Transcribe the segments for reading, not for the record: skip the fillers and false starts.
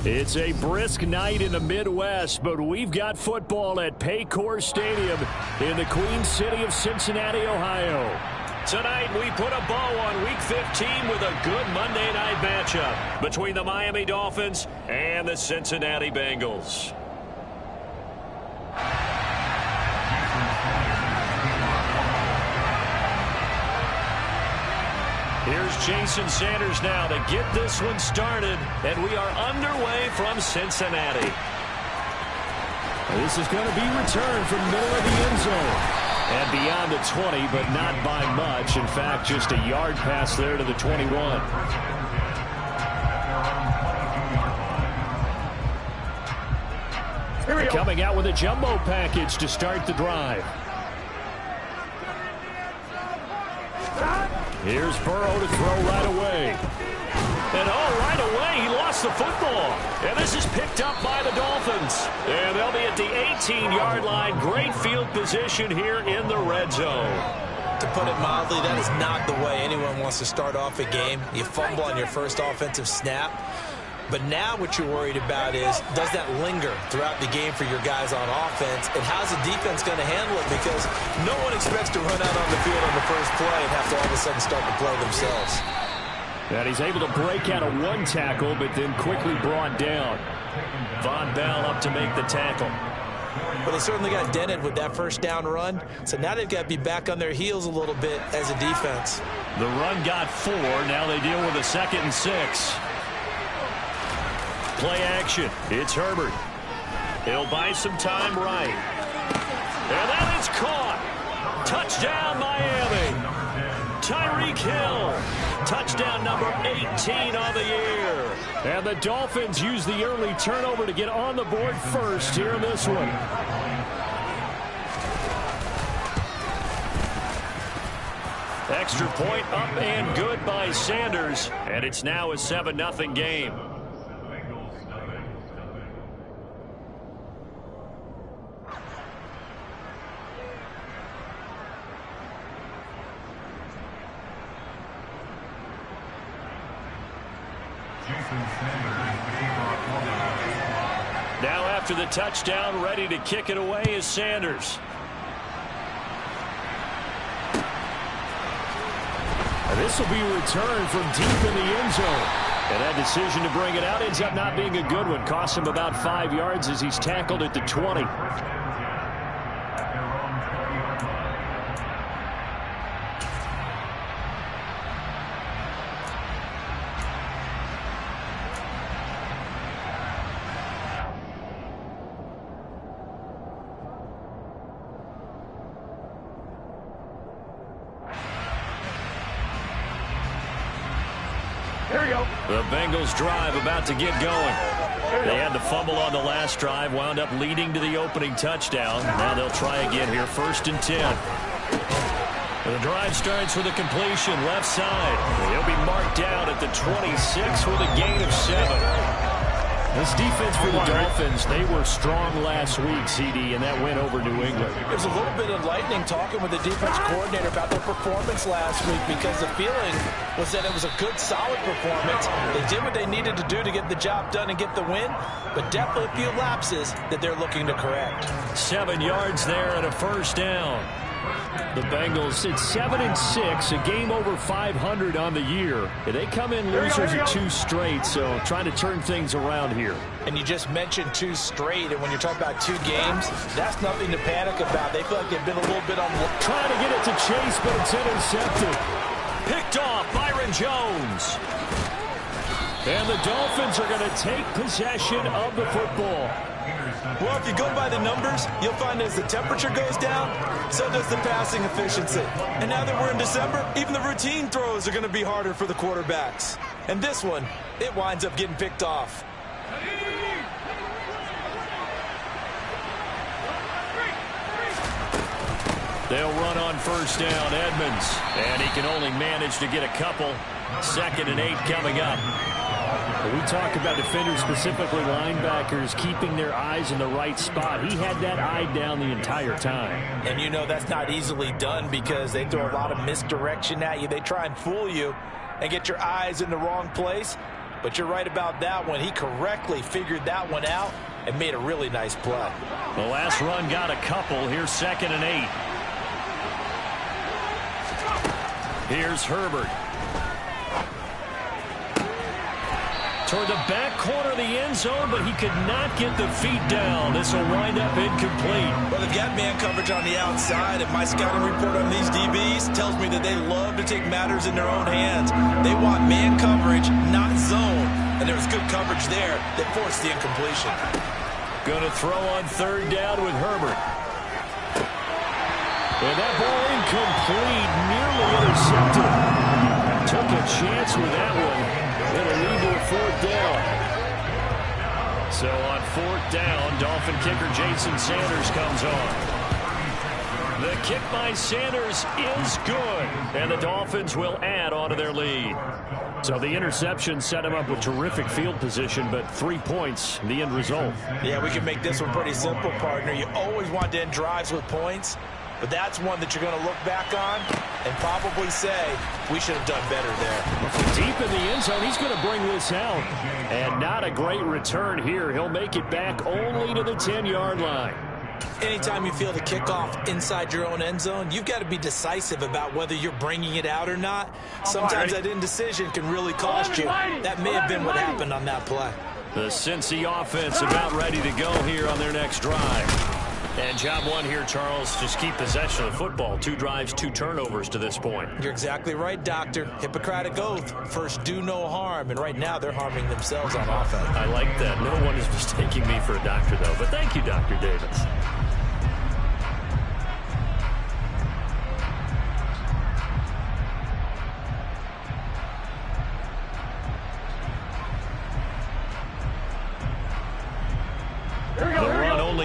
It's a brisk night in the Midwest, but we've got football at Paycor Stadium in the Queen City of Cincinnati, Ohio. Tonight, we put a bow on Week 15 with a good Monday night matchup between the Miami Dolphins and the Cincinnati Bengals. Here's Jason Sanders now to get this one started, and we are underway from Cincinnati. This is going to be returned from the middle of the end zone. And beyond the 20, but not by much. In fact, just a yard pass there to the 21. Coming out with a jumbo package to start the drive. Here's Burrow to throw right away. And right away, he lost the football. And this is picked up by the Dolphins. And they'll be at the 18-yard line. Great field position here in the red zone. To put it mildly, that is not the way anyone wants to start off a game. You fumble on your first offensive snap. But now what you're worried about is, does that linger throughout the game for your guys on offense? And how's the defense going to handle it? Because no one expects to run out on the field on the first play and have to all of a sudden start to play themselves. And he's able to break out of one tackle, but then quickly brought down. Von Bell up to make the tackle. Well, they certainly got dented with that first down run. So now they've got to be back on their heels a little bit as a defense. The run got 4. Now they deal with a 2nd and 6. Play action. It's Herbert. He'll buy some time right. And that is caught. Touchdown, Miami. Tyreek Hill. Touchdown number 18 on the year. And the Dolphins use the early turnover to get on the board first here in this one. Extra point up and good by Sanders. And it's now a 7-0 game. Now after the touchdown, ready to kick it away is Sanders. This will be returned from deep in the end zone. And that decision to bring it out ends up not being a good one. Costs him about 5 yards as he's tackled at the 20. The Bengals drive about to get going. They had the fumble on the last drive, wound up leading to the opening touchdown. Now they'll try again here, 1st and 10. The drive starts with a completion, left side. He'll be marked down at the 26 with a gain of 7. This defense for the Dolphins, they were strong last week, CD, and that went over New England. It was a little bit enlightening talking with the defense coordinator about their performance last week, because the feeling was that it was a good, solid performance. They did what they needed to do to get the job done and get the win, but definitely a few lapses that they're looking to correct. 7 yards there and a 1st down. The Bengals, it's 7-6, a game over 500 on the year. They come in losers of 2 straight, so trying to turn things around here. And you just mentioned 2 straight, and when you're talking about 2 games, that's nothing to panic about. They feel like they've been a little bit on... Trying to get it to Chase, but it's intercepted. Picked off, Byron Jones. And the Dolphins are going to take possession of the football. Well, if you go by the numbers, you'll find as the temperature goes down, so does the passing efficiency. And now that we're in December, even the routine throws are going to be harder for the quarterbacks. And this one, it winds up getting picked off. They'll run on 1st down, Edmonds. And he can only manage to get a couple. 2nd and 8 coming up. We talk about defenders, specifically linebackers, keeping their eyes in the right spot. He had that eye down the entire time. And you know that's not easily done, because they throw a lot of misdirection at you. They try and fool you and get your eyes in the wrong place. But you're right about that one. He correctly figured that one out and made a really nice play. The last run got a couple. Here's 2nd and 8. Here's Herbert. Toward the back corner of the end zone, but he could not get the feet down. This will wind up incomplete. Well, they've got man coverage on the outside, and my scouting report on these DBs tells me that they love to take matters in their own hands. They want man coverage, not zone, and there was good coverage there that forced the incompletion. Going to throw on 3rd down with Herbert. And that ball incomplete, nearly intercepted. Took a chance with that one. It'll lead to a 4th down. So on 4th down, Dolphin kicker Jason Sanders comes on. The kick by Sanders is good, and the Dolphins will add on to their lead. So the interception set him up with terrific field position, but 3 points, the end result. Yeah, we can make this one pretty simple, partner. You always want to end drives with points, but that's one that you're going to look back on and probably say, we should have done better there. Deep in the end zone, he's going to bring this out. And not a great return here. He'll make it back only to the 10-yard line. Anytime you feel the kickoff inside your own end zone, you've got to be decisive about whether you're bringing it out or not. Sometimes that indecision can really cost you. That may have been what happened on that play. The Cincy offense about ready to go here on their next drive. And job one here, Charles, just keep possession of the football. 2 drives, 2 turnovers to this point. You're exactly right, Doctor. Hippocratic oath. First, do no harm. And right now, they're harming themselves on offense. I like that. No one is mistaking me for a doctor, though. But thank you, Dr. Davis.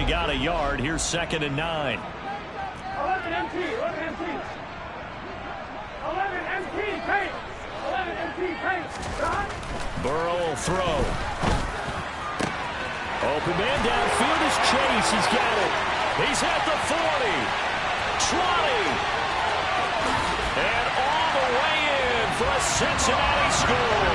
Got a yard. Here's 2nd and 9. 11 MT, 11 MT. 11 MT, paint. 11 MT, paint. Burrow will throw. Open man downfield is Chase. He's got it. He's at the 40. 20. And all the way in for a Cincinnati score.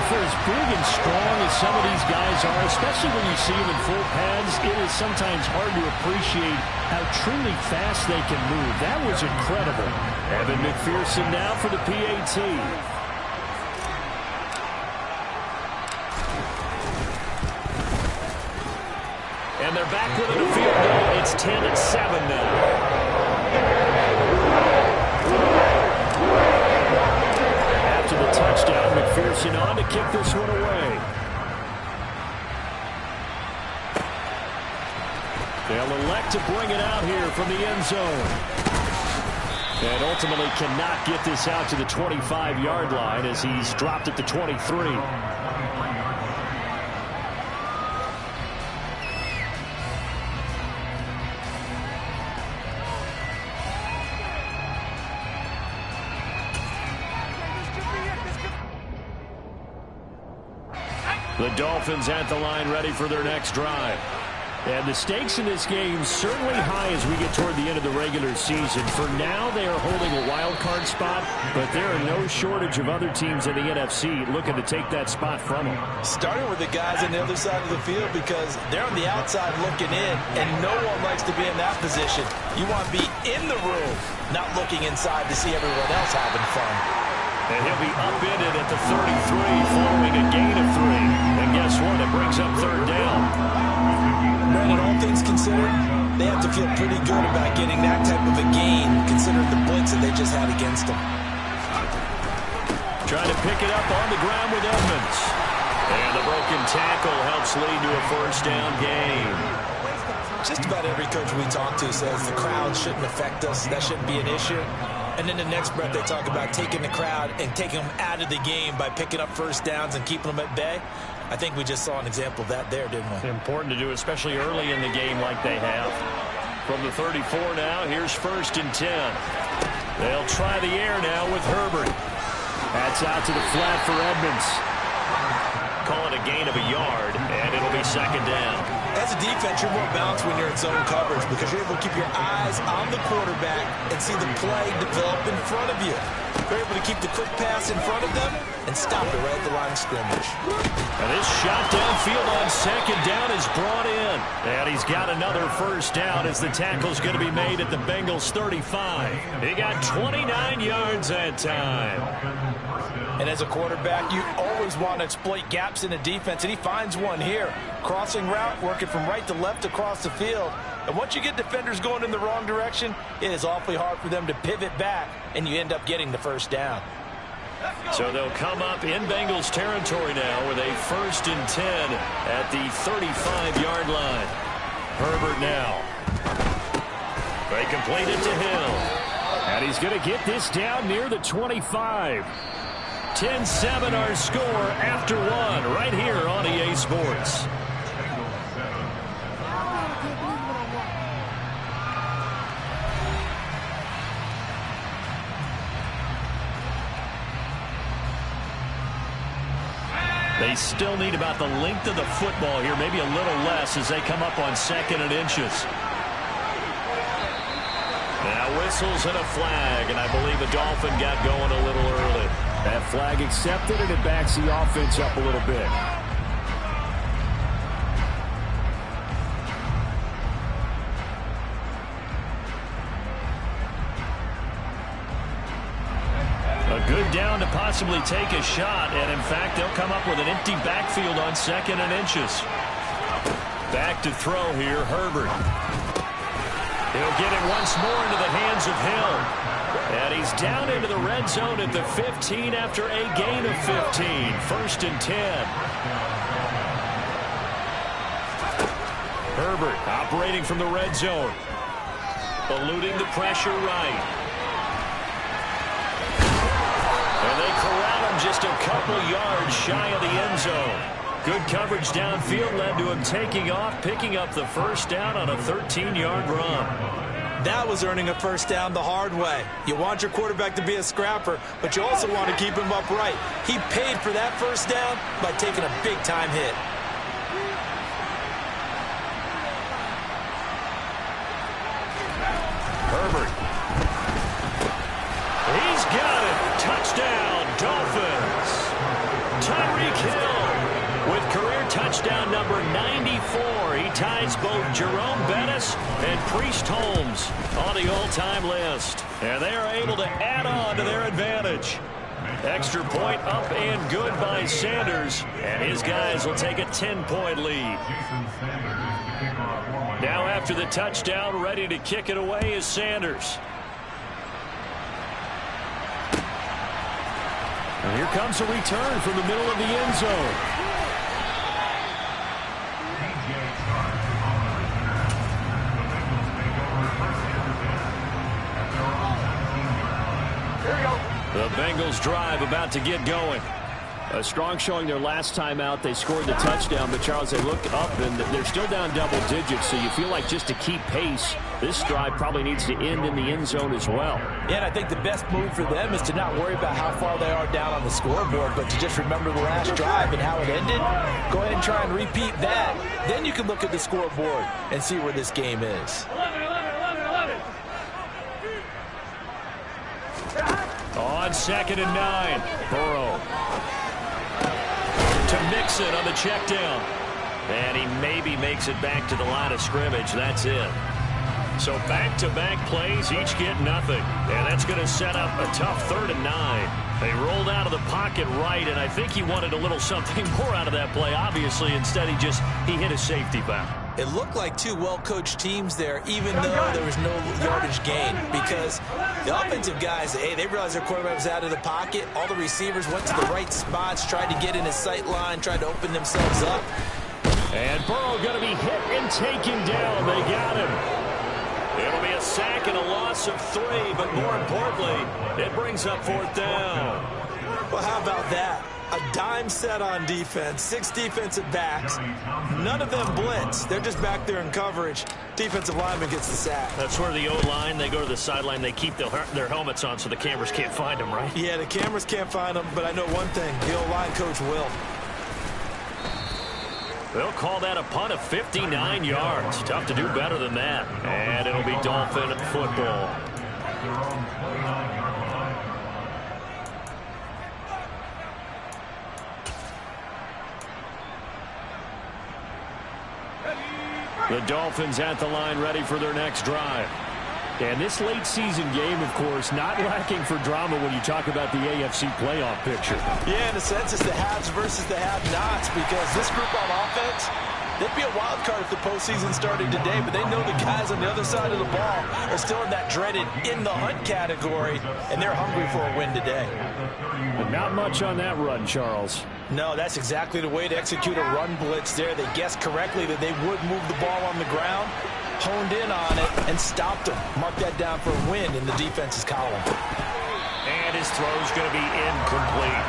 For as big and strong as some of these guys are, especially when you see them in full pads, it is sometimes hard to appreciate how truly fast they can move. That was incredible. Evan McPherson now for the PAT. And they're back within a field goal. It's 10-7 now. After the touchdown, McPherson on to kick this one away. They'll elect to bring it out here from the end zone. And ultimately cannot get this out to the 25-yard line as he's dropped at the 23. The Dolphins at the line ready for their next drive. And the stakes in this game certainly high as we get toward the end of the regular season. For now, they are holding a wild card spot, but there are no shortage of other teams in the NFC looking to take that spot from them. Starting with the guys on the other side of the field because they're on the outside looking in, and no one likes to be in that position. You want to be in the room, not looking inside to see everyone else having fun. And he'll be upended at the 33 following a gain of 3. And guess what? It brings up 3rd down. Brandon, all things considered, they have to feel pretty good about getting that type of a gain considering the blitz that they just had against them. Trying to pick it up on the ground with Edmonds. And the broken tackle helps lead to a 1st down gain. Just about every coach we talk to says the crowd shouldn't affect us. That shouldn't be an issue. And then the next breath they talk about taking the crowd and taking them out of the game by picking up 1st downs and keeping them at bay. I think we just saw an example of that there, didn't we? Important to do, especially early in the game like they have. From the 34 now, here's 1st and 10. They'll try the air now with Herbert. That's out to the flat for Edmonds. Call it a gain of a yard, and it'll be 2nd down. As a defense, you're more balanced when you're in zone coverage because you're able to keep your eyes on the quarterback and see the play develop in front of you. If you're able to keep the quick pass in front of them, and stop it right at the line of scrimmage. And this shot downfield on second down is brought in. And he's got another first down as the tackle's going to be made at the Bengals 35. He got 29 yards that time. And as a quarterback, you always want to exploit gaps in the defense, and he finds one here. Crossing route, working from right to left across the field. And once you get defenders going in the wrong direction, it is awfully hard for them to pivot back, and you end up getting the first down. So they'll come up in Bengals territory now with a 1st and 10 at the 35-yard line. Herbert now. They complete it to Hill. And he's going to get this down near the 25. 10-7 our score after one right here on EA Sports. They still need about the length of the football here, maybe a little less as they come up on 2nd and inches. Now whistles and a flag, and I believe the Dolphin got going a little early. That flag accepted, and it backs the offense up a little bit. A good down to possibly take a shot, and in fact, they'll come up with an empty backfield on 2nd and inches. Back to throw here, Herbert. He'll get it once more into the hands of Hill. And he's down into the red zone at the 15 after a gain of 15. 1st and 10. Herbert operating from the red zone. Eluding the pressure right. And they corral him just a couple yards shy of the end zone. Good coverage downfield led to him taking off, picking up the first down on a 13-yard run. That was earning a first down the hard way. You want your quarterback to be a scrapper, but you also want to keep him upright. He paid for that first down by taking a big-time hit. Herbert. He's got it. Touchdown, Dolphins. Tyreek Hill with career touchdown number 94. He ties both Jerome Bettis and Priest Holmes on the all-time list. And they are able to add on to their advantage. Extra point up and good by Sanders. And his guys will take a 10-point lead. Now after the touchdown, ready to kick it away is Sanders. And here comes a return from the middle of the end zone. The Bengals drive about to get going. A strong showing their last time out. They scored the touchdown, but Charles, they look up and they're still down double digits, so you feel like just to keep pace, this drive probably needs to end in the end zone as well. Yeah, and I think the best move for them is to not worry about how far they are down on the scoreboard, but to just remember the last drive and how it ended. Go ahead and try and repeat that. Then you can look at the scoreboard and see where this game is. 11. On 2nd and 9, Burrow. To Mixon on the check down. And he maybe makes it back to the line of scrimmage. That's it. So back-to-back plays, each get nothing. And that's going to set up a tough 3rd and 9. They rolled out of the pocket right, and I think he wanted a little something more out of that play. Obviously, instead he hit a safety back. It looked like two well-coached teams there, even though there was no yardage gain, because the offensive guys, hey, they realized their quarterback was out of the pocket. All the receivers went to the right spots, tried to get in his sight line, tried to open themselves up. And Burrow going to be hit and taken down. They got him. It'll be a sack and a loss of 3, but more importantly, it brings up 4th down. Well, how about that? A dime set on defense, 6 defensive backs. None of them blitz. They're just back there in coverage. Defensive lineman gets the sack. That's where the O-line, they go to the sideline, they keep their helmets on so the cameras can't find them, right? Yeah, the cameras can't find them, but I know one thing. The O-line coach will. They'll call that a punt of 59 yards. Tough to do better than that. And it'll be Dolphin football. The Dolphins at the line ready for their next drive. And this late season game, of course, not lacking for drama when you talk about the AFC playoff picture. Yeah, in a sense, it's the haves versus the have-nots, because this group on offense, they'd be a wild card if the postseason started today, but they know the guys on the other side of the ball are still in that dreaded in-the-hunt category, and they're hungry for a win today. But not much on that run, Charles. No, that's exactly the way to execute a run blitz there. They guessed correctly that they would move the ball on the ground, honed in on it, and stopped them. Mark that down for a win in the defense's column. And his throw's going to be incomplete.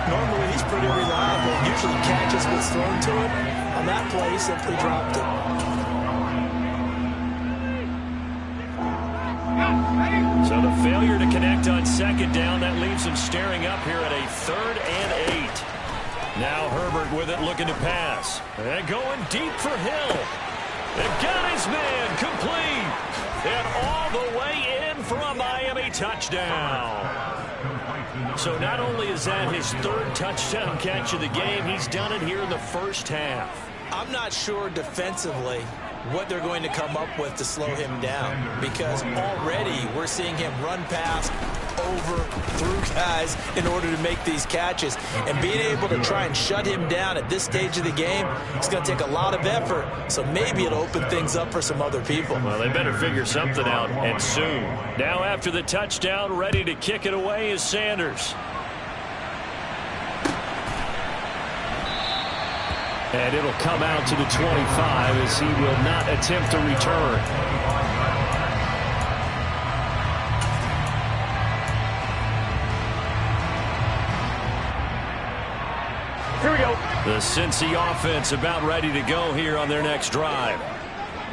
Normally, he's pretty reliable. Usually catches what's thrown to him. On that play, he simply dropped it. So the failure to connect on second down, that leaves him staring up here at a 3rd and 8. Now Herbert with it, looking to pass. And going deep for Hill. And got his man complete. And all the way in for a Miami touchdown. So not only is that his 3rd touchdown catch of the game, he's done it here in the first half. I'm not sure defensively what they're going to come up with to slow him down, because already we're seeing him run past, over, through guys in order to make these catches. And being able to try and shut him down at this stage of the game, it's going to take a lot of effort. So maybe it'll open things up for some other people. Well, they better figure something out, and soon. Now after the touchdown, ready to kick it away is Sanders. And it'll come out to the 25 as he will not attempt to return. Here we go. The Cincy offense about ready to go here on their next drive.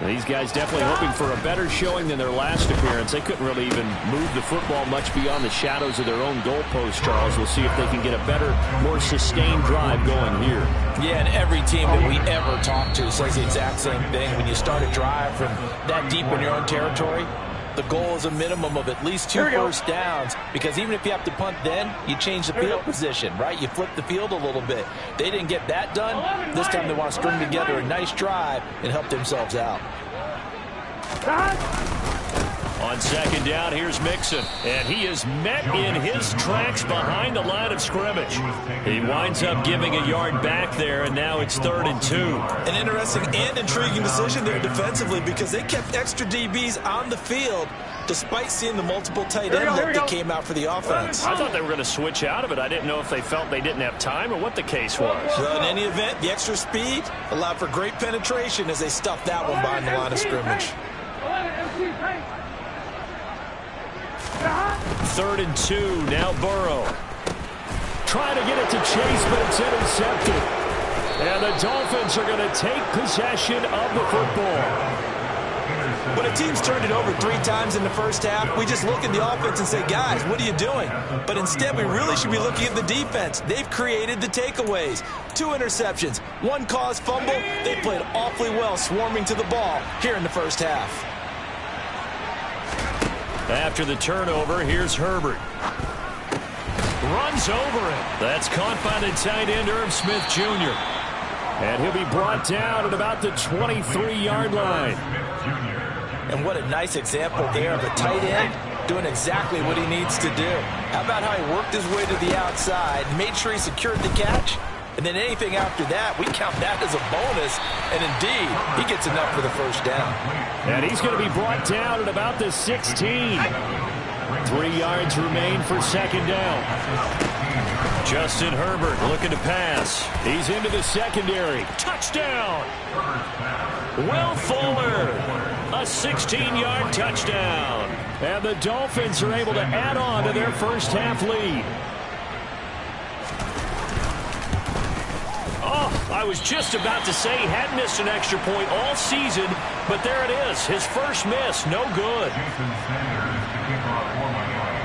These guys definitely hoping for a better showing than their last appearance. They couldn't really even move the football much beyond the shadows of their own goalpost, Charles. We'll see if they can get a better, more sustained drive going here. Yeah, and every team that we ever talk to says the exact same thing. When you start a drive from that deep in your own territory, the goal is a minimum of at least 2 first downs, because even if you have to punt then, you change the field position, right? You flip the field a little bit. They didn't get that done. This time they want to string together a nice drive and help themselves out. On second down, here's Mixon, and he is met in his tracks behind the line of scrimmage. He winds up giving a yard back there, and now it's 3rd and 2. An interesting and intriguing decision there defensively, because they kept extra DBs on the field despite seeing the multiple tight end look that came out for the offense. I thought they were going to switch out of it. I didn't know if they felt they didn't have time or what the case was. Well, in any event, the extra speed allowed for great penetration as they stuffed that one behind the line of scrimmage. 3rd and 2, now Burrow. Trying to get it to Chase, but it's intercepted. And the Dolphins are going to take possession of the football. When a team's turned it over 3 times in the first half, we just look at the offense and say, guys, what are you doing? But instead, we really should be looking at the defense. They've created the takeaways. 2 interceptions, 1 caused fumble. They played awfully well swarming to the ball here in the first half. After the turnover, here's Herbert. Runs over it. That's caught by the tight end, Irv Smith Jr. And he'll be brought down at about the 23-yard line. And what a nice example there of a tight end doing exactly what he needs to do. How about how he worked his way to the outside, made sure he secured the catch, and then anything after that, we count that as a bonus. And indeed, he gets enough for the first down. And he's going to be brought down at about the 16. 3 yards remain for second down. Justin Herbert looking to pass. He's into the secondary. Touchdown! Will Fuller, a 16-yard touchdown. And the Dolphins are able to add on to their first half lead. Oh, I was just about to say he had missed an extra point all season, but there it is. His first miss, no good.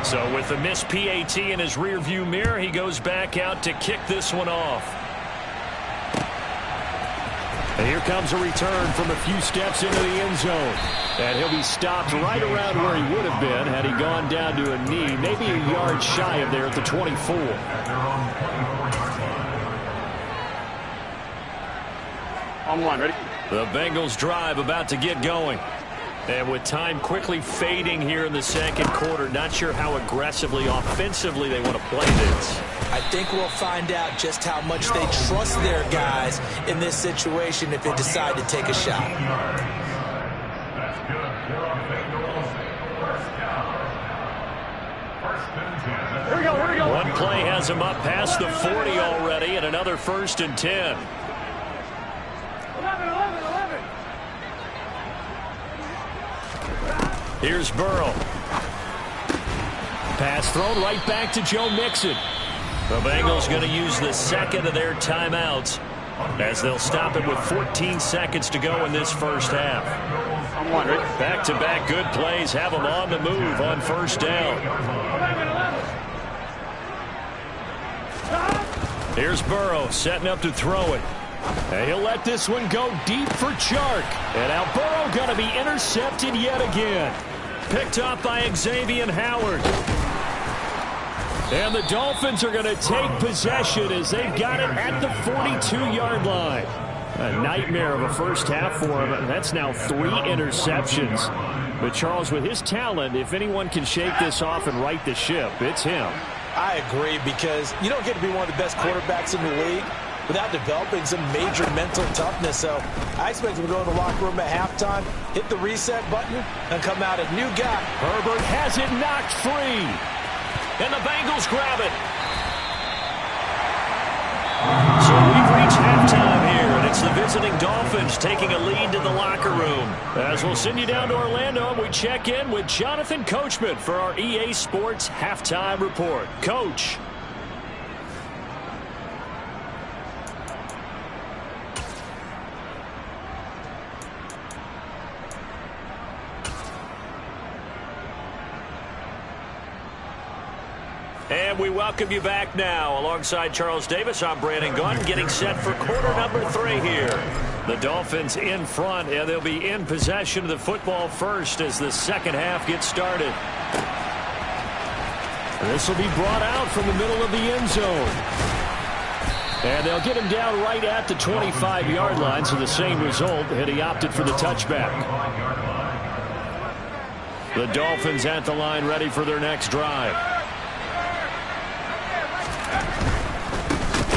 So with the missed PAT in his rearview mirror, he goes back out to kick this one off. And here comes a return from a few steps into the end zone. And he'll be stopped right around where he would have been had he gone down to a knee, maybe a yard shy of there at the 24. On one, ready? The Bengals drive about to get going. And with time quickly fading here in the second quarter, not sure how aggressively, offensively they want to play this. I think we'll find out just how much they trust their guys in this situation if they decide to take a shot. Here we go. One play has them up past the 40 already, and another 1st and 10. 11. Here's Burrow. Pass thrown right back to Joe Mixon. The Bengals going to use the second of their timeouts as they'll stop it with 14 seconds to go in this first half. I'm wondering. Back-to-back good plays have them on the move on 1st down. 11. Here's Burrow setting up to throw it. And he'll let this one go deep for Chark. And now Burrow going to be intercepted yet again. Picked up by Xavier Howard. And the Dolphins are going to take possession as they've got it at the 42-yard line. A nightmare of a first half for him. That's now 3 interceptions. But Charles, with his talent, if anyone can shake this off and right the ship, it's him. I agree, because you don't get to be one of the best quarterbacks in the league without developing some major mental toughness. So I expect him to go in the locker room at halftime, hit the reset button, and come out a new guy. Herbert has it knocked free. And the Bengals grab it. So we've reached halftime here, and it's the visiting Dolphins taking a lead to the locker room. As we'll send you down to Orlando, and we check in with Jonathan Coachman for our EA Sports Halftime Report. Coach. And we welcome you back now. Alongside Charles Davis, I'm Brandon Gunn, getting set for quarter number 3 here. The Dolphins in front, and they'll be in possession of the football first as the second half gets started. This will be brought out from the middle of the end zone. And they'll get him down right at the 25-yard line, so the same result, and he opted for the touchback. The Dolphins at the line ready for their next drive.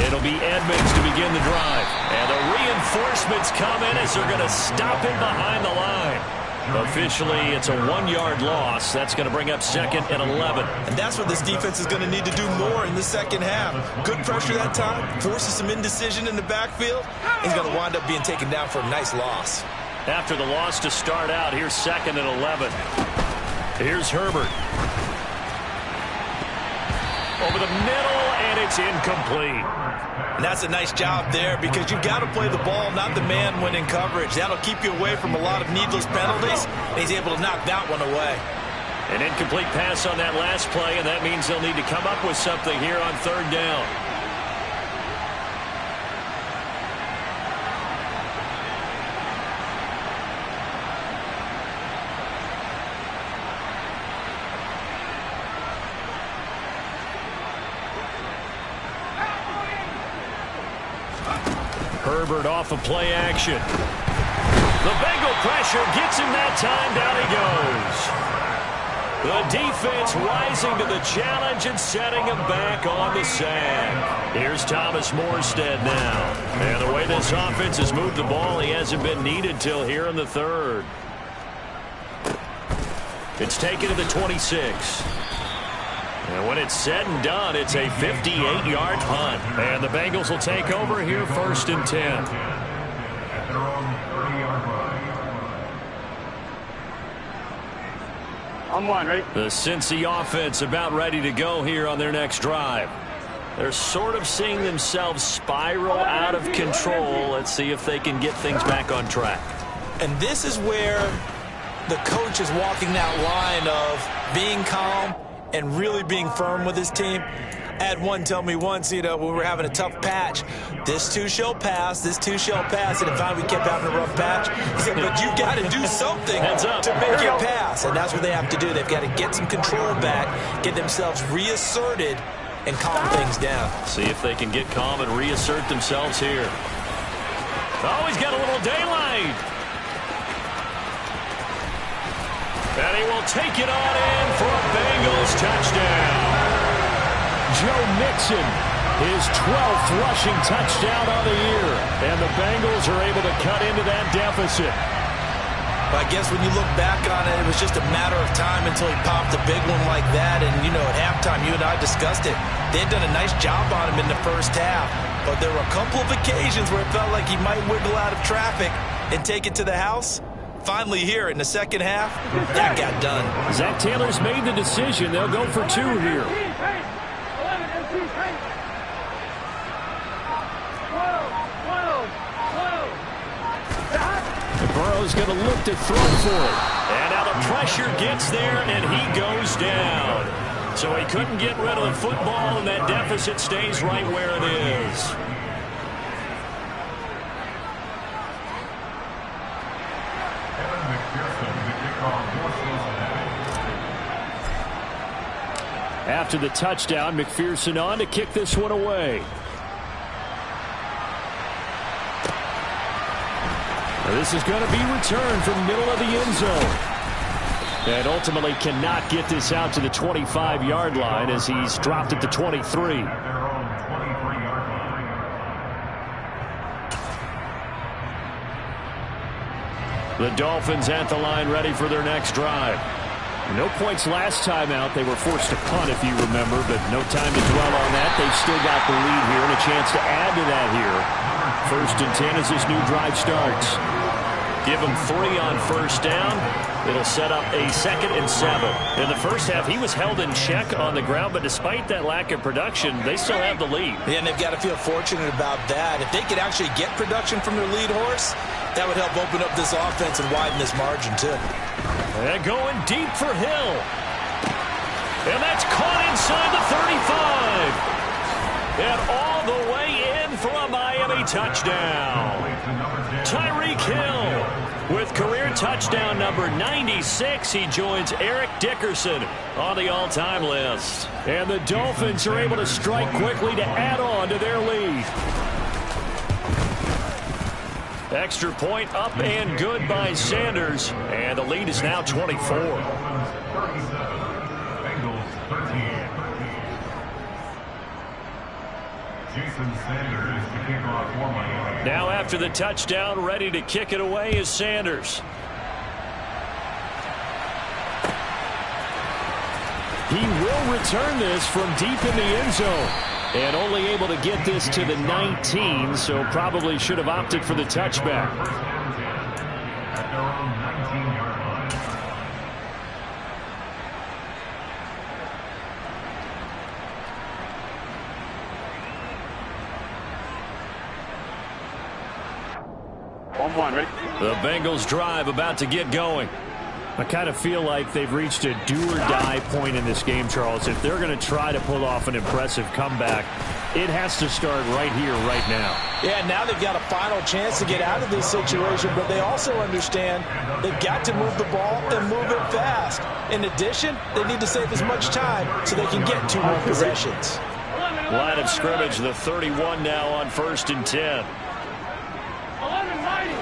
It'll be Edmonds to begin the drive. And the reinforcements come in as they're going to stop him behind the line. Officially, it's a 1-yard loss. That's going to bring up 2nd and 11. And that's what this defense is going to need to do more in the second half. Good pressure that time, forces some indecision in the backfield. He's going to wind up being taken down for a nice loss. After the loss to start out, here's 2nd and 11. Here's Herbert. Over the middle, and it's incomplete. And that's a nice job there, because you've got to play the ball, not the man when in coverage. That'll keep you away from a lot of needless penalties. And he's able to knock that one away. An incomplete pass on that last play, and that means they'll need to come up with something here on 3rd down. Herbert off of play action. The Bengal pressure gets him that time. Down he goes. The defense rising to the challenge and setting him back on the sack. Here's Thomas Morstead now. And the way this offense has moved the ball, he hasn't been needed till here in the 3rd. It's taken to the 26. And when it's said and done, it's a 58-yard punt. And the Bengals will take over here 1st and 10. I'm one, ready? The Cincy offense about ready to go here on their next drive. They're sort of seeing themselves spiral out of control. Let's see if they can get things back on track. And this is where the coach is walking that line of being calm and really being firm with his team. I had one tell me once, when we were having a tough patch, this too shall pass, this too shall pass, and finally we kept having a rough patch. He said, but you got to do something to make it pass, and that's what they have to do. They've got to get some control back, get themselves reasserted, and calm things down. See if they can get calm and reassert themselves here. Oh, he's got a little daylight. And he will take it on in for a Bengals touchdown. Joe Mixon, his 12th rushing touchdown on the year. And the Bengals are able to cut into that deficit. I guess when you look back on it, it was just a matter of time until he popped a big one like that. And, you know, at halftime, you and I discussed it. They had done a nice job on him in the first half. But there were a couple of occasions where it felt like he might wiggle out of traffic and take it to the house. Finally here in the second half, that got done. Zach Taylor's made the decision. They'll go for 2 here. Burrow's going to look to throw for it. And now the pressure gets there, and he goes down. So he couldn't get rid of the football, and that deficit stays right where it is. After the touchdown, McPherson on to kick this one away. This is going to be returned from middle of the end zone. And ultimately cannot get this out to the 25-yard line as he's dropped at the 23. The Dolphins at the line ready for their next drive. No points last time out. They were forced to punt, if you remember, but no time to dwell on that. They've still got the lead here and a chance to add to that here. 1st and 10 as this new drive starts. Give him 3 on first down. It'll set up a 2nd and 7. In the first half, he was held in check on the ground, but despite that lack of production, they still have the lead. Yeah, and they've got to feel fortunate about that. If they could actually get production from their lead horse, that would help open up this offense and widen this margin, too. And going deep for Hill. And that's caught inside the 35. And all the way in for a Miami touchdown. Tyreek Hill with career touchdown number 96. He joins Eric Dickerson on the all-time list. And the Dolphins are able to strike quickly to add on to their lead. Extra point up and good by Sanders. And the lead is now 24. Now after the touchdown, ready to kick it away is Sanders. He will return this from deep in the end zone. And only able to get this to the 19, so probably should have opted for the touchback. Ready? The Bengals drive about to get going. I kind of feel like they've reached a do-or-die point in this game, Charles. If they're going to try to pull off an impressive comeback, it has to start right here, right now. Yeah, now they've got a final chance to get out of this situation, but they also understand they've got to move the ball and move it fast. In addition, they need to save as much time so they can get 2 more possessions. Line of scrimmage, the 31 now on 1st and 10. 11-90.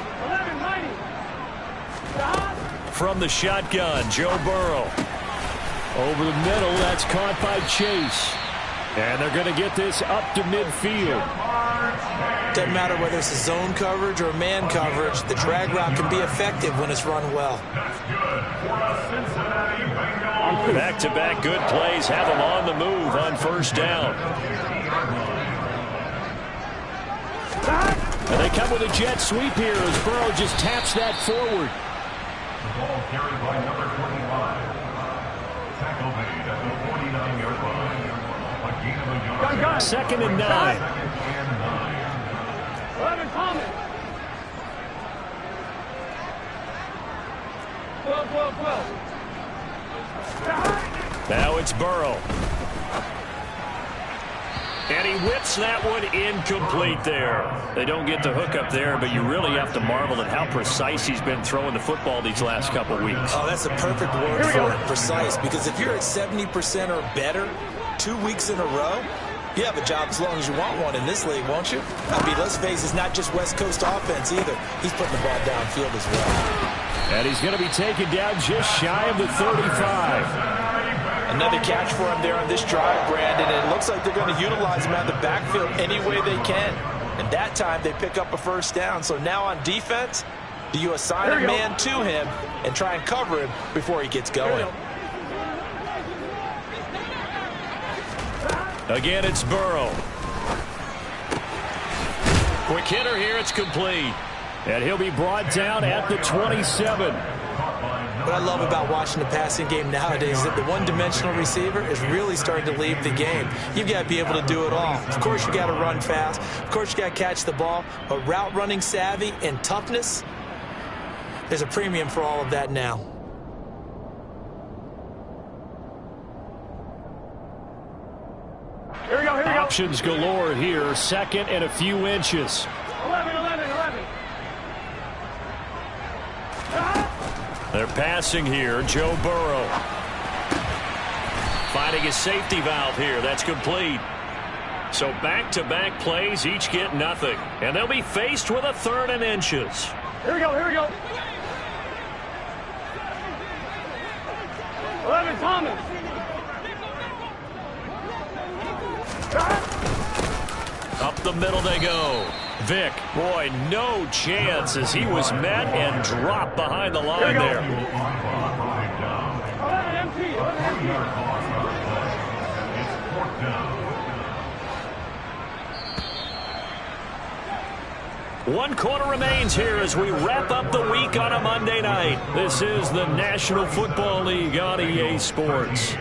From the shotgun, Joe Burrow. Over the middle, that's caught by Chase. And they're going to get this up to midfield. Doesn't matter whether it's a zone coverage or man coverage, the drag route can be effective when it's run well. Back-to-back good plays have them on the move on 1st down. And they come with a jet sweep here as Burrow just taps that forward. The ball carried by number 25. Tackle made at the 49-yard line. A gain of a yard. 2nd and 9. 11 coming. 12. Now it's Burrow. And he whips that one incomplete there. They don't get the hook up there, but you really have to marvel at how precise he's been throwing the football these last couple weeks. Oh, that's a perfect word for it, precise, because if you're at 70% or better 2 weeks in a row, You have a job as long as you want one in this league, won't you? I mean, let's face it, it's not just West Coast offense either. He's putting the ball downfield as well. And he's going to be taken down just shy of the 35. Another catch for him there on this drive, Brandon. And it looks like they're going to utilize him out of the backfield any way they can. And that time they pick up a first down. So now on defense, do you assign a man to him and try and cover him before he gets going? Again, it's Burrow. Quick hitter here. It's complete. And he'll be brought down at the 27. What I love about watching the passing game nowadays is that the one-dimensional receiver is really starting to leave the game. You've got to be able to do it all. Of course, you got to run fast. Of course, you got to catch the ball. But route running savvy and toughness, there's a premium for all of that now. Here we go, here we go. Options galore here. Second and a few inches. 11. They're passing here. Joe Burrow. Finding a safety valve here. That's complete. So back-to-back plays, each get nothing. And they'll be faced with a 3rd and inches. Here we go, here we go. 11, Thomas. Up the middle they go. Vick, boy, no chance as he was met and dropped behind the line there. 11 MT. One quarter remains here as we wrap up the week on a Monday night. This is the National Football League on EA Sports.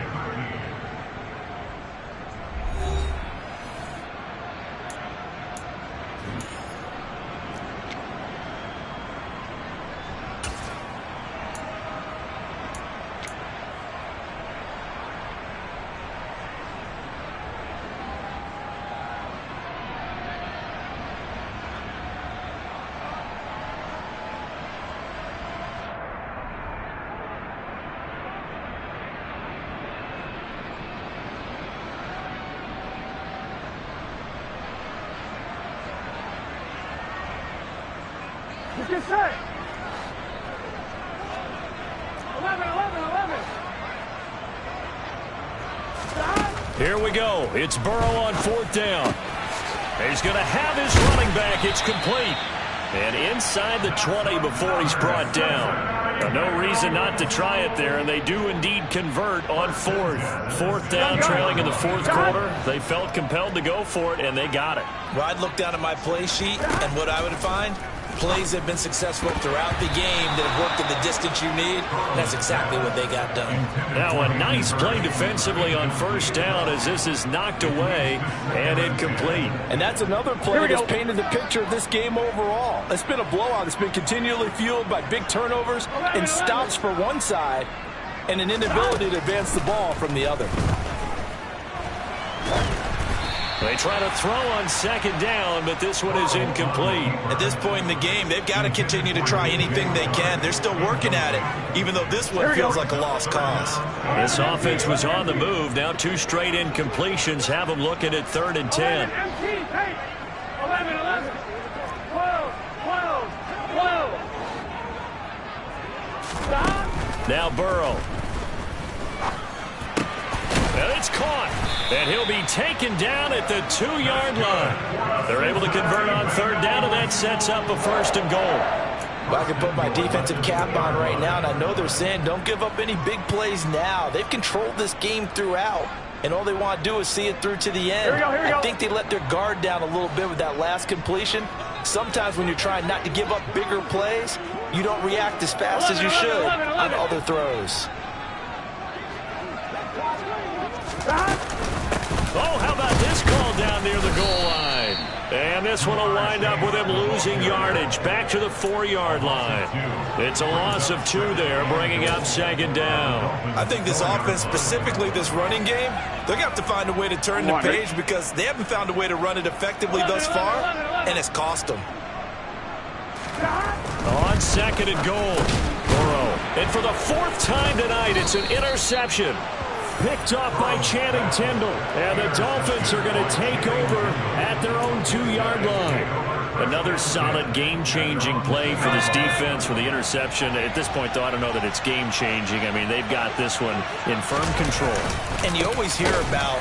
Let's get set. 11. Here we go. It's Burrow on 4th down. He's going to have his running back. It's complete. And inside the 20 before he's brought down. No reason not to try it there, and they do indeed convert on 4th. 4th down, trailing in the 4th quarter. They felt compelled to go for it, and they got it. Well, I'd look down at my play sheet, and what I would find, plays have been successful throughout the game that have worked in the distance you need. That's exactly what they got done. Now a nice play defensively on 1st down as this is knocked away and incomplete. And that's another play that's painted the picture of this game overall. It's been a blowout. It's been continually fueled by big turnovers and stops for one side and an inability to advance the ball from the other. They try to throw on 2nd down, but this one is incomplete. At this point in the game, they've got to continue to try anything they can. They're still working at it, even though this one feels like a lost cause. This offense was on the move. Now 2 straight incompletions have them looking at 3rd and 10. 11. 12. Stop. Now Burrow. And it's caught. And he'll be taken down at the 2-yard line. They're able to convert on 3rd down, and that sets up a 1st and goal. Well, I can put my defensive cap on right now, and I know they're saying don't give up any big plays now. They've controlled this game throughout, and all they want to do is see it through to the end. Here we go. I think they let their guard down a little bit with that last completion. Sometimes when you're trying not to give up bigger plays, you don't react as fast as you should on other throws. Oh, how about this call down near the goal line? And this one will wind up with him losing yardage back to the 4-yard line. It's a loss of 2 there, bringing up 2nd down. I think this offense, specifically this running game, they're going to have to find a way to turn the page because they haven't found a way to run it effectively thus far, and it's cost them. On 2nd and goal, Burrow. And for the 4th time tonight, it's an interception. picked off by Channing Tindall. And the Dolphins are going to take over at their own 2-yard line. Another solid game-changing play for this defense for the interception. At this point, though, I don't know that it's game-changing. I mean, they've got this one in firm control. And you always hear about,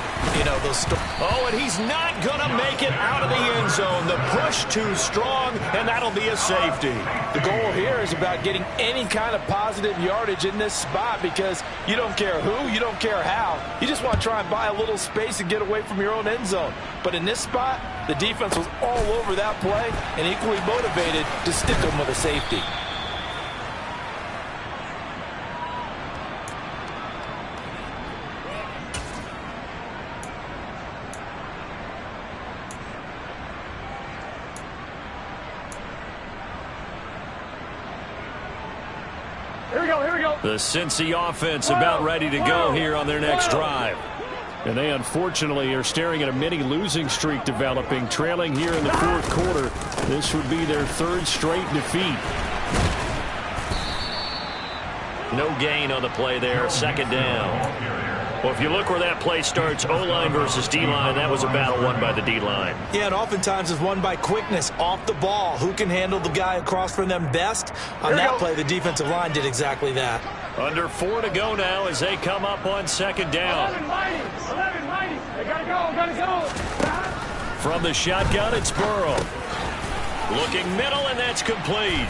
those stories. Oh, and he's not going to make it out of the end zone. The push too strong, and that'll be a safety. The goal here is about getting any kind of positive yardage in this spot because you don't care who, you don't care how. You just want to try and buy a little space and get away from your own end zone. But in this spot, the defense was all over that play and equally motivated to stick them with a safety. Here we go. The Cincy offense about ready to go here on their next drive. And they unfortunately are staring at a mini losing streak developing, trailing here in the fourth quarter. This would be their 3rd straight defeat. No gain on the play there, 2nd down. Well, if you look where that play starts, O-line versus D-line, that was a battle won by the D-line. Yeah, and oftentimes it's won by quickness off the ball. Who can handle the guy across from them best? On that play, the defensive line did exactly that. Under 4 to go now as they come up on 2nd down. 11 mighty. They gotta go. From the shotgun, it's Burrow. Looking middle, and that's complete.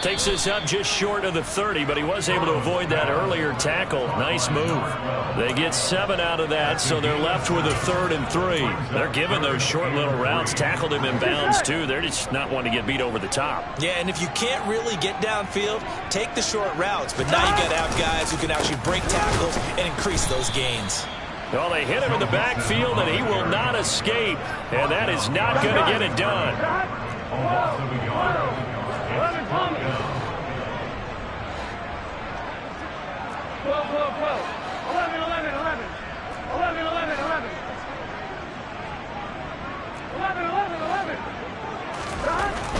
Takes this up just short of the 30, but he was able to avoid that earlier tackle. Nice move. They get 7 out of that, so they're left with a 3rd and 3. They're giving those short little routes. Tackled him in bounds, too. They're just not wanting to get beat over the top. Yeah, and if you can't really get downfield, take the short routes. But now you got to have guys who can actually break tackles and increase those gains. Well, they hit him in the backfield, and he will not escape. And that is not going to get it done. 11.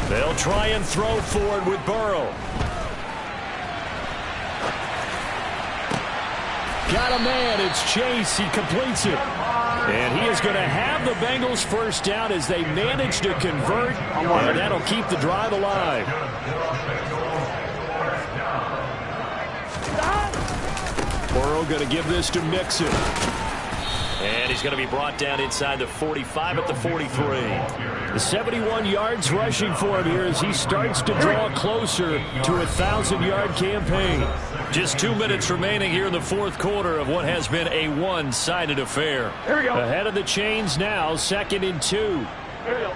They'll try and throw forward with Burrow. Got a man. It's Chase. He completes it. And he is going to have the Bengals first down as they manage to convert. And that'll keep the drive alive. Burrow going to give this to Mixon. And he's going to be brought down inside the 45 at the 43. The 71 yards rushing for him here as he starts to draw closer to a 1,000-yard campaign. Just 2 minutes remaining here in the fourth quarter of what has been a one-sided affair. Here we go. Ahead of the chains now, 2nd and 2. Here we go.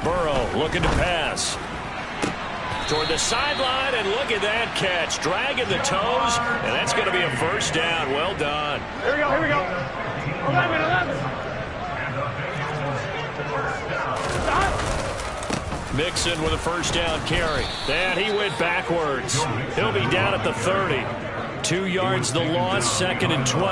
Burrow looking to pass. Toward the sideline, and look at that catch. Dragging the toes, and that's going to be a first down. Well done. Here we go. 11. Mixon with a first down carry. And he went backwards. He'll be down at the 30. 2 yards the loss, 2nd and 12.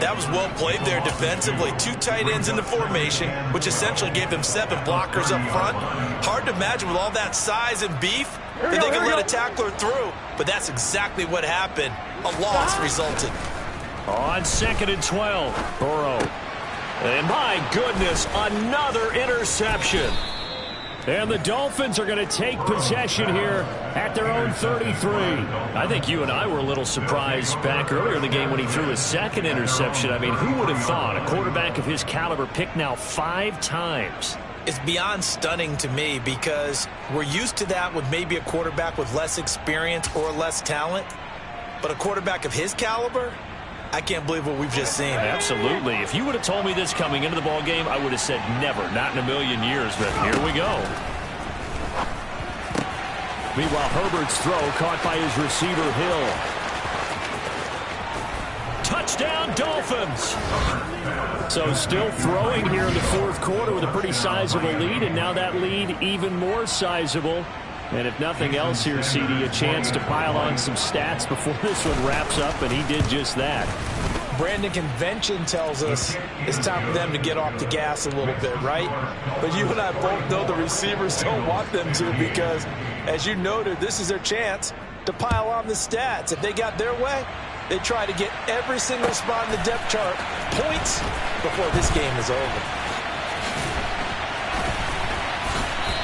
That was well played there defensively. 2 tight ends in the formation, which essentially gave them 7 blockers up front. Hard to imagine with all that size and beef that they could let a tackler through. But that's exactly what happened. A loss resulted. On 2nd and 12, Burrow. And my goodness, another interception. And the Dolphins are going to take possession here at their own 33. I think you and I were a little surprised back earlier in the game when he threw his 2nd interception. I mean, who would have thought a quarterback of his caliber picked now 5 times? It's beyond stunning to me because we're used to that with maybe a quarterback with less experience or less talent. But a quarterback of his caliber, I can't believe what we've just seen. Absolutely. If you would have told me this coming into the ball game, I would have said never, not in a million years. But here we go. Meanwhile, Herbert's throw caught by his receiver, Hill. Touchdown, Dolphins. So still throwing here in the fourth quarter with a pretty sizable lead, and now that lead even more sizable. And if nothing else here, CD, a chance to pile on some stats before this one wraps up, and he did just that. Brandon, convention tells us it's time for them to get off the gas a little bit, right? But you and I both know the receivers don't want them to because, as you noted, this is their chance to pile on the stats. If they got their way, they try to get every single spot in the depth chart points before this game is over.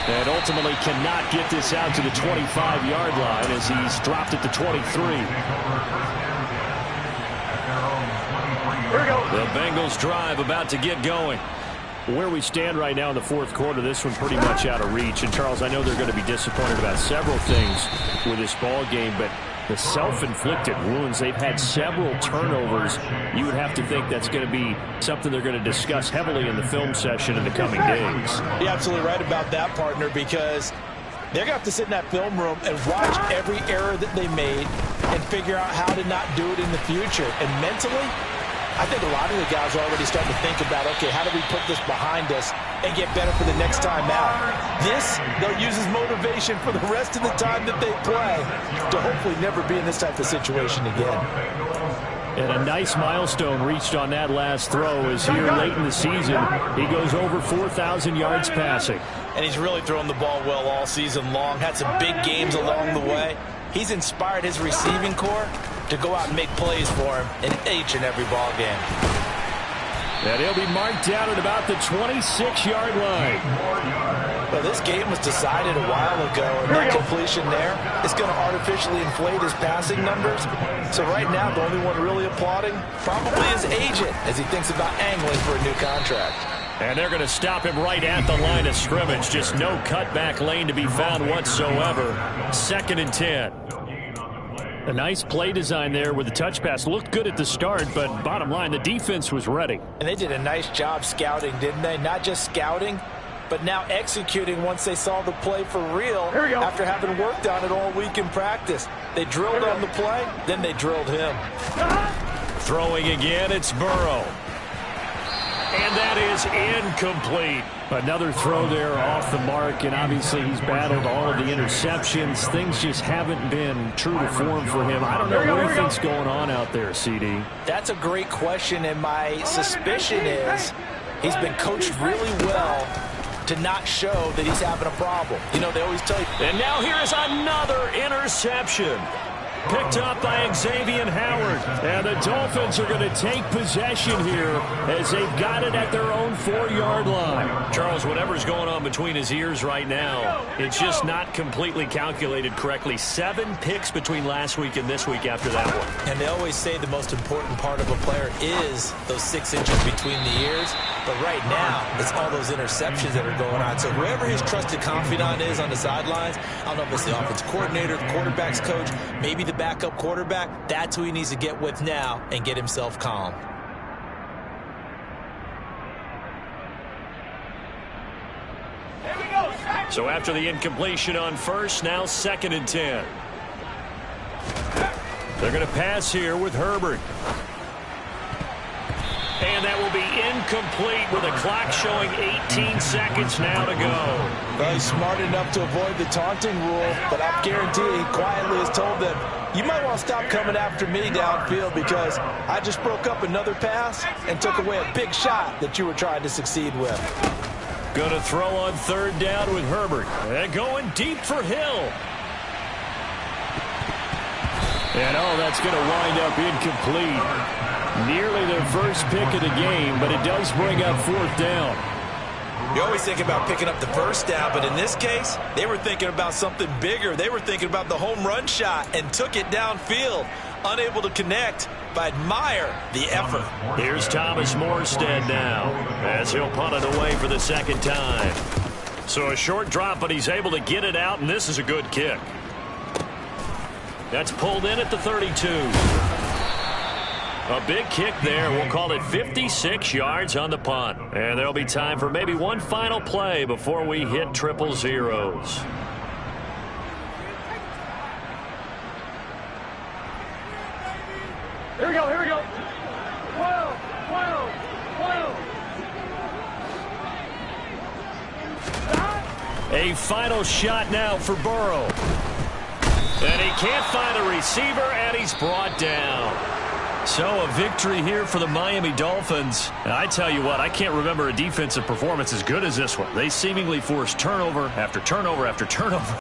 And ultimately cannot get this out to the 25-yard line as he's dropped at the 23. Here we go. The Bengals drive about to get going. Where we stand right now in the fourth quarter, this one pretty much out of reach. And, Charles, I know they're going to be disappointed about several things with this ball game, but the self-inflicted wounds, they've had several turnovers. You would have to think that's going to be something they're going to discuss heavily in the film session in the coming days. You're absolutely right about that, partner, because they're going to have to sit in that film room and watch every error that they made and figure out how to not do it in the future. And mentally, I think a lot of the guys are already starting to think about, okay, how do we put this behind us and get better for the next time out? This, they'll use as motivation for the rest of the time that they play to hopefully never be in this type of situation again. And a nice milestone reached on that last throw as here late in the season, he goes over 4,000 yards passing. And he's really thrown the ball well all season long, had some big games along the way. He's inspired his receiving corps to go out and make plays for him in each and every ball game. And he'll be marked down at about the 26-yard line. Well, this game was decided a while ago, and that completion there is going to artificially inflate his passing numbers. So right now, the only one really applauding probably his agent as he thinks about angling for a new contract. And they're going to stop him right at the line of scrimmage. Just no cutback lane to be found whatsoever. 2nd and 10. A nice play design there with the touch pass. Looked good at the start, but bottom line, the defense was ready. And they did a nice job scouting, didn't they? Not just scouting, but now executing once they saw the play for real after having worked on it all week in practice. They drilled on the play, then they drilled him. Throwing again, it's Burrow. And that is incomplete. Another throw there off the mark, and obviously he's battled all of the interceptions. Things just haven't been true to form for him. I don't know what he thinks going on out there, CD. That's a great question, and my suspicion is he's been coached really well to not show that he's having a problem. You know, they always tell you. And now here is another interception. Picked up by Xavier Howard. And the Dolphins are going to take possession here as they've got it at their own 4-yard line. Charles, whatever's going on between his ears right now, it's just not completely calculated correctly. 7 picks between last week and this week after that one. And they always say the most important part of a player is those 6 inches between the ears. But right now, it's all those interceptions that are going on. So whoever his trusted confidant is on the sidelines, I don't know if it's the offense coordinator, the quarterback's coach, maybe the backup quarterback, that's who he needs to get with now and get himself calm. So after the incompletion on first, now 2nd and 10. They're going to pass here with Herbert. And that will be incomplete with a clock showing 18 seconds now to go. Well, he's smart enough to avoid the taunting rule, but I guarantee he quietly has told them, you might want to stop coming after me downfield because I just broke up another pass and took away a big shot that you were trying to succeed with. Going to throw on 3rd down with Herbert. And going deep for Hill. And that's going to wind up incomplete. Nearly their first pick of the game, but it does bring up 4th down. You always think about picking up the first down, but in this case, they were thinking about something bigger. They were thinking about the home run shot and took it downfield. Unable to connect, but admire the effort. Here's Thomas Morstead now as he'll punt it away for the 2nd time. So a short drop, but he's able to get it out, and this is a good kick. That's pulled in at the 32. A big kick there. We'll call it 56 yards on the punt. And there'll be time for maybe one final play before we hit 000s. Here we go, here we go. 12, 12, 12. A final shot now for Burrow. And he can't find a receiver, and he's brought down. So a victory here for the Miami Dolphins. And I tell you what, I can't remember a defensive performance as good as this one. They seemingly forced turnover after turnover after turnover.